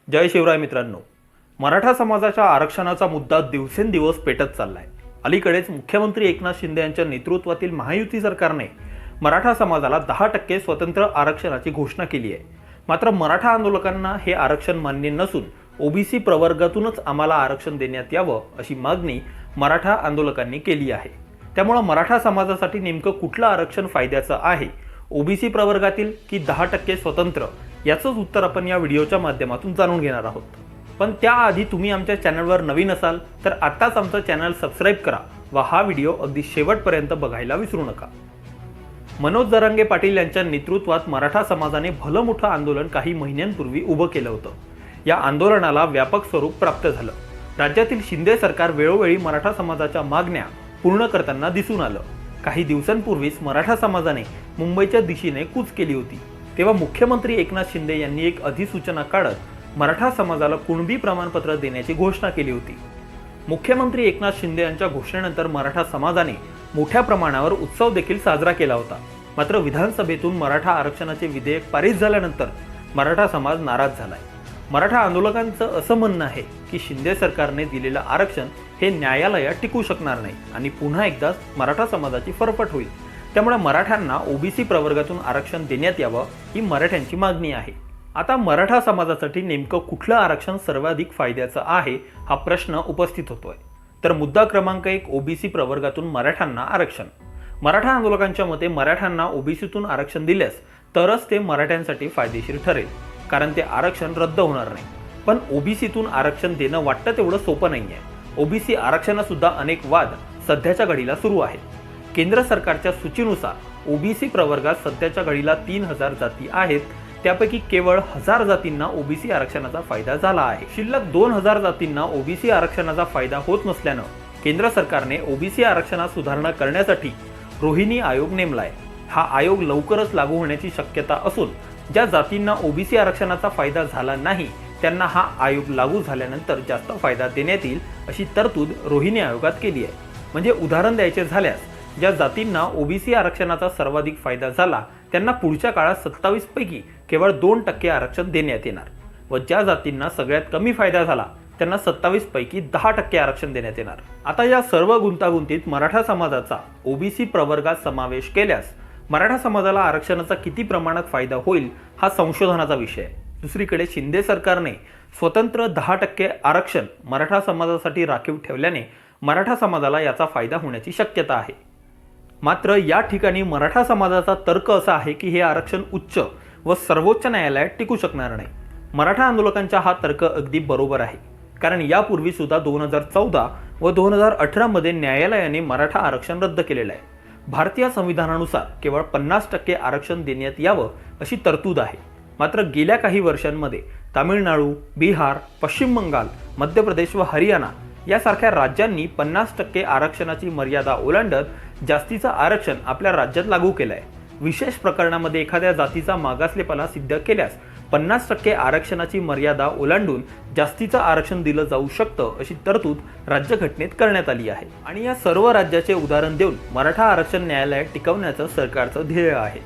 जय शिवराय मित्रांनो, मराठा समाजाच्या आरक्षणाचा मुद्दा दिवसेंदिवस पेटत चाललाय। अलीकडेच मुख्यमंत्री एकनाथ शिंदे यांच्या नेतृत्वातील महायुती सरकारने मराठा समाजाला 10% स्वतंत्र आरक्षणाची घोषणा केली आहे। मात्र मराठा आंदोलकांना हे आरक्षण मान्य नसून ओबीसी प्रवर्गातूनच आम्हाला आरक्षण देण्यात यावं अशी मागणी मराठा आंदोलकांनी केली आहे। त्यामुळे मराठा समाजासाठी नेमकं कुठलं आरक्षण फायद्याचं आहे, ओबीसी प्रवर्गातील की 10% स्वतंत्र, याचंच उत्तर आपण या व्हिडिओच्या माध्यमातून जाणून घेणार आहोत। पण त्याआधी तुम्ही आमच्या चॅनलवर नवीन असाल तर आत्ताच आमचं चॅनल सबस्क्राईब करा व हा व्हिडिओ अगदी शेवटपर्यंत बघायला विसरू नका। मनोज जरांगे पाटील यांच्या नेतृत्वात मराठा समाजाने भलं मोठं आंदोलन काही महिन्यांपूर्वी उभं केलं होतं। या आंदोलनाला व्यापक स्वरूप प्राप्त झालं। राज्यातील शिंदे सरकार वेळोवेळी मराठा समाजाच्या मागण्या पूर्ण करताना दिसून आलं। काही दिवसांपूर्वीच मराठा समाजाने मुंबईच्या दिशेने कूच केली होती। तेव्हा मुख्यमंत्री एकनाथ शिंदे यांनी एक अधिसूचना काढत मराठा समाजाला कुणबी प्रमाणपत्र देण्याची घोषणा केली होती। मुख्यमंत्री एकनाथ शिंदे यांच्या घोषणेनंतर मराठा समाजाने मोठ्या प्रमाणावर उत्सव देखील साजरा केला होता। मात्र विधानसभेतून मराठा आरक्षणाचे विधेयक पारित झाल्यानंतर मराठा समाज नाराज झालाय। मराठा आंदोलकांचं असं म्हणणं आहे की शिंदे सरकारने दिलेलं आरक्षण हे न्यायालयात टिकू शकणार नाही आणि पुन्हा एकदा मराठा समाजाची फरफट होईल। त्यामुळे मराठ्यांना ओबीसी प्रवर्गातून आरक्षण देण्यात यावं ही मराठ्यांची मागणी आहे। आता मराठा समाजासाठी नेमकं कुठलं आरक्षण सर्वाधिक फायद्याचं आहे हा प्रश्न उपस्थित होतोय। तर मुद्दा क्रमांक 1, ओबीसी प्रवर्गातून मराठ्यांना आरक्षण। मराठा आंदोलकांच्या मते मराठ्यांना ओबीसीतून आरक्षण दिल्यास तरच ते मराठ्यांसाठी फायदेशीर ठरेल, कारण ते आरक्षण रद्द होणार नाही। पण ओबीसीतून आरक्षण देणं वाटतं तेवढं सोपं नाहीये। ओबीसी आरक्षणासुद्धा अनेक वाद सध्याच्या घडीला सुरू आहेत। केंद्र सरकारच्या सूचीनुसार ओबीसी प्रवर्गात सध्याच्या घडीला 3000 जाती आहेत। त्यापैकी केवळ 1000 जातींना ओबीसी आरक्षणाचा फायदा झाला आहे। शिल्लक 2000 जातींना ओबीसी आरक्षणाचा फायदा होत नसल्यानं केंद्र सरकारने ओबीसी आरक्षणात सुधारणा करण्यासाठी रोहिणी आयोग नेमलाय। हा आयोग लवकरच लागू होण्याची शक्यता असून ज्या जातींना ओबीसी आरक्षणाचा फायदा झाला नाही त्यांना हा आयोग लागू झाल्यानंतर जास्त फायदा देण्यात येईल अशी तरतूद रोहिणी आयोगात केली आहे। म्हणजे उदाहरण द्यायचे झाल्यास ज्या जातींना ओबीसी आरक्षणाचा सर्वाधिक फायदा झाला त्यांना पुढच्या काळात 27 पैकी केवळ 2% आरक्षण देण्यात येणार व ज्या जातींना सगळ्यात कमी फायदा झाला त्यांना 27 पैकी 10% आरक्षण देण्यात येणार। आता या सर्व गुंतागुंतीत मराठा समाजाचा ओबीसी प्रवर्गात समावेश केल्यास मराठा समाजाला आरक्षणाचा किती प्रमाणात फायदा होईल हा संशोधनाचा विषय आहे। दुसरीकडे शिंदे सरकारने स्वतंत्र 10% आरक्षण मराठा समाजासाठी राखीव ठेवल्याने मराठा समाजाला याचा फायदा होण्याची शक्यता आहे। मात्र या ठिकाणी मराठा समाजाचा तर्क असा आहे की हे आरक्षण उच्च व सर्वोच्च न्यायालयात टिकू शकणार नाही। मराठा आंदोलकांचा हा तर्क अगदी बरोबर आहे, कारण यापूर्वी सुद्धा 2014 व 2018 मध्ये न्यायालयाने मराठा आरक्षण रद्द केलेलं आहे। भारतीय संविधानानुसार केवळ 50% आरक्षण देण्यात यावं अशी तरतूद आहे। मात्र गेल्या काही वर्षांमध्ये तामिळनाडू, बिहार, पश्चिम बंगाल, मध्य प्रदेश व हरियाणा यासारख्या राज्यांनी 50% आरक्षणाची मर्यादा ओलांडत जास्तीचं आरक्षण आपल्या राज्यात लागू केलं आहे। विशेष प्रकरणामध्ये एखाद्या जातीचा मागासलेपणा सिद्ध केल्यास 50% आरक्षणाची मर्यादा ओलांडून जास्तीचं आरक्षण दिलं जाऊ शकतं अशी तरतूद राज्यघटनेत करण्यात आली आहे। आणि या सर्व राज्याचे उदाहरण देऊन मराठा आरक्षण न्यायालयात टिकवण्याचं सरकारचं ध्येय आहे।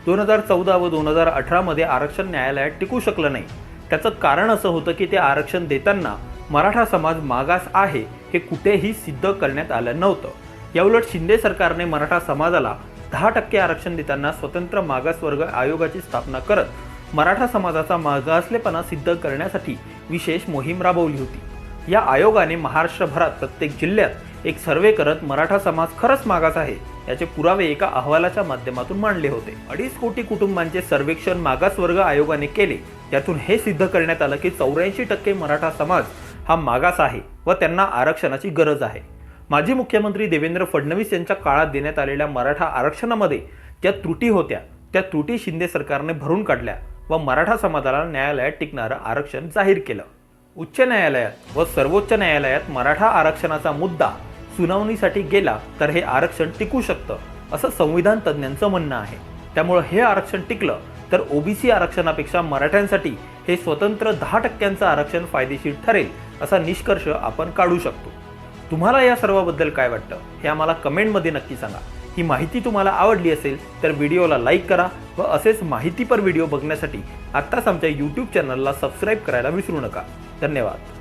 2014 व 2018 मध्ये आरक्षण न्यायालयात टिकू शकलं नाही। त्याचं कारण असं होतं की ते आरक्षण देताना मराठा समाज मागास आहे हे कुठेही सिद्ध करण्यात आलं नव्हतं। याउलट शिंदे सरकारने मराठा समाजाला 10% आरक्षण देताना स्वतंत्र मागासवर्ग आयोगाची स्थापना करत मराठा समाजाचा मागासलेपणा सिद्ध करण्यासाठी विशेष मोहीम राबवली होती। या आयोगाने महाराष्ट्रभरात प्रत्येक जिल्ह्यात एक सर्वे करत मराठा समाज खरंच मागास आहे याचे पुरावे एका अहवालाच्या माध्यमातून मांडले होते। 2.5 कोटी कुटुंबांचे सर्वेक्षण मागासवर्ग आयोगाने केले। त्यातून हे सिद्ध करण्यात आलं की 84% मराठा समाज हा मागास आहे व त्यांना आरक्षणाची गरज आहे। माजी मुख्यमंत्री देवेंद्र फडणवीस यांच्या काळात देण्यात आलेल्या मराठा आरक्षणामध्ये ज्या त्रुटी होत्या त्या त्रुटी शिंदे सरकारने भरून काढल्या व मराठा समाजाला न्यायालयात टिकणारं आरक्षण जाहीर केलं। उच्च न्यायालयात व सर्वोच्च न्यायालयात मराठा आरक्षणाचा मुद्दा सुनावणीसाठी गेला तर हे आरक्षण टिकू शकतं असं संविधान तज्ज्ञांचं म्हणणं आहे। त्यामुळे हे आरक्षण टिकलं तर ओबीसी आरक्षणापेक्षा मराठ्यांसाठी हे स्वतंत्र 10% आरक्षण फायदेशीर ठरेल असा निष्कर्ष आपण काढू शकतो। तुम्हाला या सर्वाबद्दल काय वाटतं हे आम्हाला कमेंटमध्ये नक्की सांगा। ही माहिती तुम्हाला आवडली असेल तर व्हिडिओला लाईक करा व असेच माहितीपर व्हिडिओ बघण्यासाठी आत्ताच आमच्या यूट्यूब चॅनलला सबस्क्राईब करायला विसरू नका. धन्यवाद.